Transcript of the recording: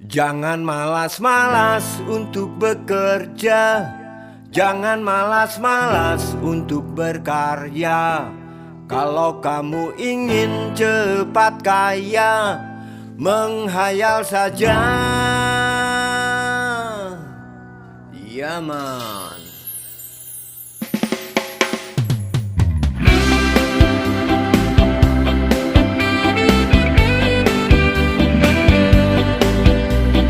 Jangan malas-malas untuk bekerja, jangan malas-malas untuk berkarya. Kalau kamu ingin cepat kaya, menghayal saja. Ya man.